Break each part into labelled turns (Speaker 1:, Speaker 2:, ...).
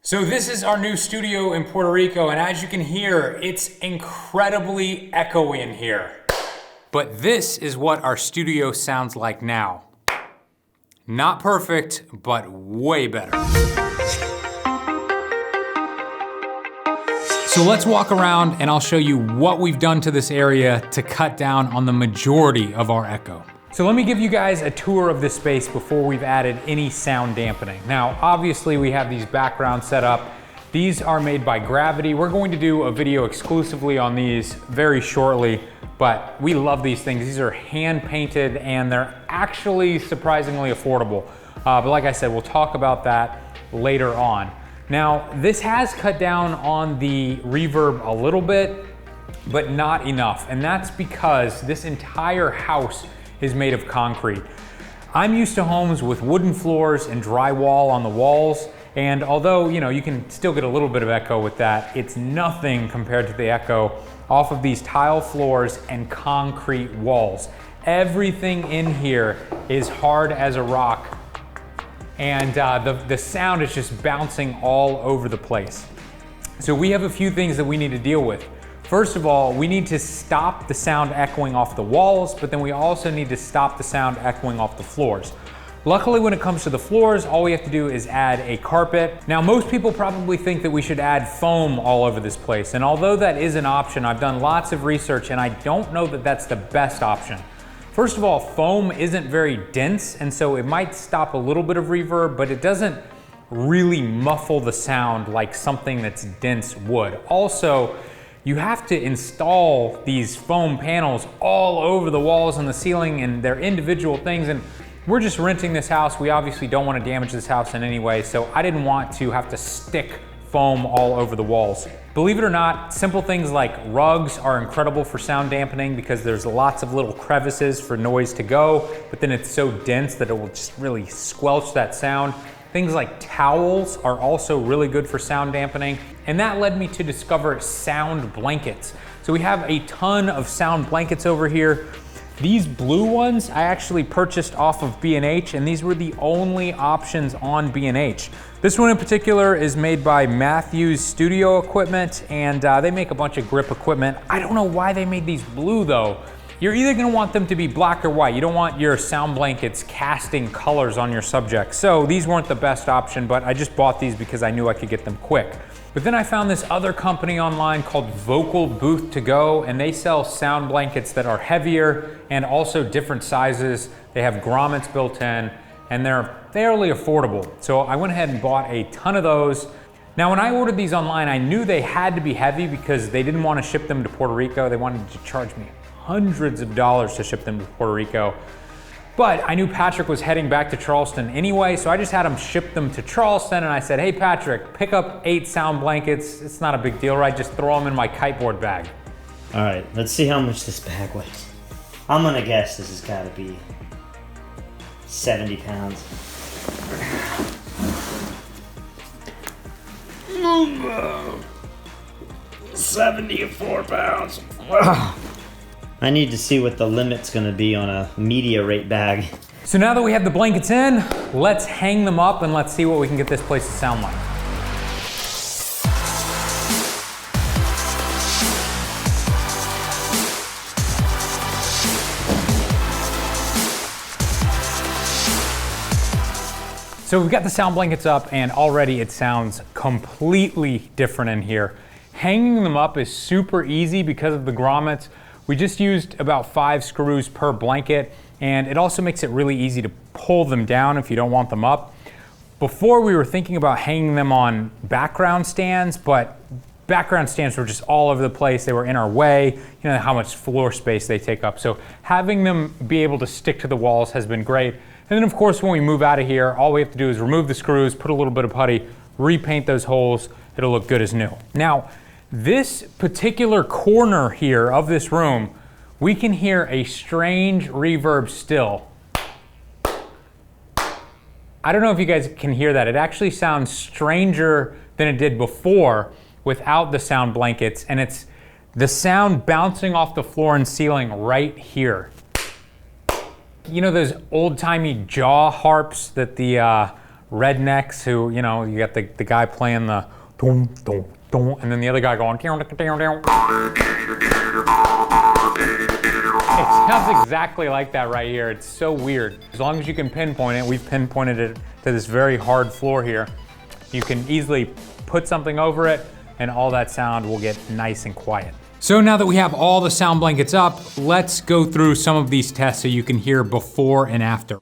Speaker 1: So this is our new studio in Puerto Rico, and as you can hear, it's incredibly echoey in here. But this is what our studio sounds like now. Not perfect, but way better. So let's walk around and I'll show you what we've done to this area to cut down on the majority of our echo. So let me give you guys a tour of this space before we've added any sound dampening. Now, obviously we have these backgrounds set up. These are made by Gravity. We're going to do a video exclusively on these very shortly, but we love these things. These are hand painted and they're actually surprisingly affordable. But like I said, we'll talk about that later on. Now, this has cut down on the reverb a little bit, but not enough. And that's because this entire house is made of concrete. I'm used to homes with wooden floors and drywall on the walls, and although you can still get a little bit of echo with that, it's nothing compared to the echo off of these tile floors and concrete walls. Everything in here is hard as a rock, and the sound is just bouncing all over the place. So we have a few things that we need to deal with. First of all, we need to stop the sound echoing off the walls, but then we also need to stop the sound echoing off the floors. Luckily, when it comes to the floors, all we have to do is add a carpet. Now, most people probably think that we should add foam all over this place, and although that is an option, I've done lots of research and I don't know that that's the best option. First of all, foam isn't very dense, and so it might stop a little bit of reverb, but it doesn't really muffle the sound like something that's dense would. Also, you have to install these foam panels all over the walls and the ceiling, and they're individual things, and we're just renting this house. We obviously don't want to damage this house in any way, so I didn't want to have to stick foam all over the walls. Believe it or not, simple things like rugs are incredible for sound dampening because there's lots of little crevices for noise to go, but then it's so dense that it will just really squelch that sound. Things like towels are also really good for sound dampening. And that led me to discover sound blankets. So we have a ton of sound blankets over here. These blue ones I actually purchased off of B&H, and these were the only options on B&H. This one in particular is made by Matthews Studio Equipment, and they make a bunch of grip equipment. I don't know why they made these blue though. You're either gonna want them to be black or white. You don't want your sound blankets casting colors on your subject. So these weren't the best option, but I just bought these because I knew I could get them quick. But then I found this other company online called Vocal Booth To Go, and they sell sound blankets that are heavier and also different sizes. They have grommets built in, and they're fairly affordable. So I went ahead and bought a ton of those. Now, when I ordered these online, I knew they had to be heavy because they didn't want to ship them to Puerto Rico. They wanted to charge me hundreds of dollars to ship them to Puerto Rico. But I knew Patrick was heading back to Charleston anyway, so I just had him ship them to Charleston, and I said, hey Patrick, pick up 8 sound blankets. It's not a big deal, right? Just throw them in my kiteboard bag.
Speaker 2: All right, let's see how much this bag weighs. I'm gonna guess this has gotta be 70 pounds. 74 pounds. I need to see what the limit's gonna be on a media rate bag.
Speaker 1: So now that we have the blankets in, let's hang them up and let's see what we can get this place to sound like. So we've got the sound blankets up and already it sounds completely different in here. Hanging them up is super easy because of the grommets. We just used about 5 screws per blanket, and it also makes it really easy to pull them down if you don't want them up. Before we were thinking about hanging them on background stands, but background stands were just all over the place. They were in our way. You know how much floor space they take up. So having them be able to stick to the walls has been great. And then of course, when we move out of here, all we have to do is remove the screws, put a little bit of putty, repaint those holes. It'll look good as new. Now, this particular corner here of this room, we can hear a strange reverb still. I don't know if you guys can hear that. It actually sounds stranger than it did before without the sound blankets, and it's the sound bouncing off the floor and ceiling right here. You know those old-timey jaw harps that the rednecks who, you know, you got the guy playing the dum, dum, dum, and then the other guy going down, down, down. It sounds exactly like that right here. It's so weird. As long as you can pinpoint it, we've pinpointed it to this very hard floor here. You can easily put something over it and all that sound will get nice and quiet. So now that we have all the sound blankets up, let's go through some of these tests so you can hear before and after.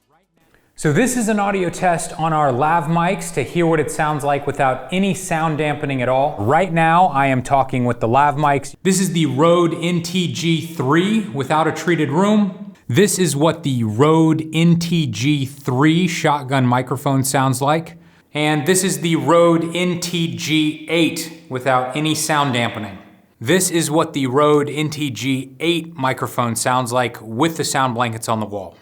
Speaker 1: So this is an audio test on our lav mics to hear what it sounds like without any sound dampening at all. Right now, I am talking with the lav mics. This is the Rode NTG3 without a treated room. This is what the Rode NTG3 shotgun microphone sounds like. And this is the Rode NTG8 without any sound dampening. This is what the Rode NTG8 microphone sounds like with the sound blankets on the wall.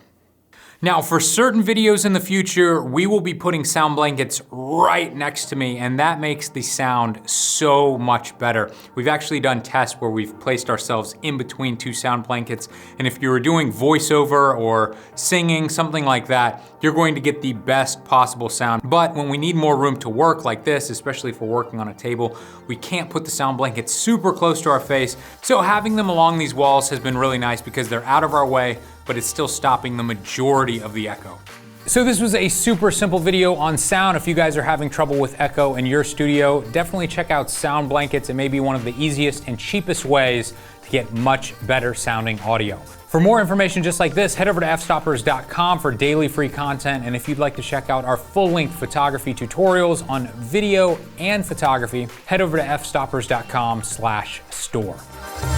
Speaker 1: Now, for certain videos in the future, we will be putting sound blankets right next to me, and that makes the sound so much better. We've actually done tests where we've placed ourselves in between two sound blankets, and if you were doing voiceover or singing, something like that, you're going to get the best possible sound. But when we need more room to work like this, especially if we're working on a table, we can't put the sound blankets super close to our face. So having them along these walls has been really nice because they're out of our way, but it's still stopping the majority of the echo. So this was a super simple video on sound. If you guys are having trouble with echo in your studio, definitely check out sound blankets. It may be one of the easiest and cheapest ways to get much better sounding audio. For more information just like this, head over to fstoppers.com for daily free content. And if you'd like to check out our full-length photography tutorials on video and photography, head over to fstoppers.com/store.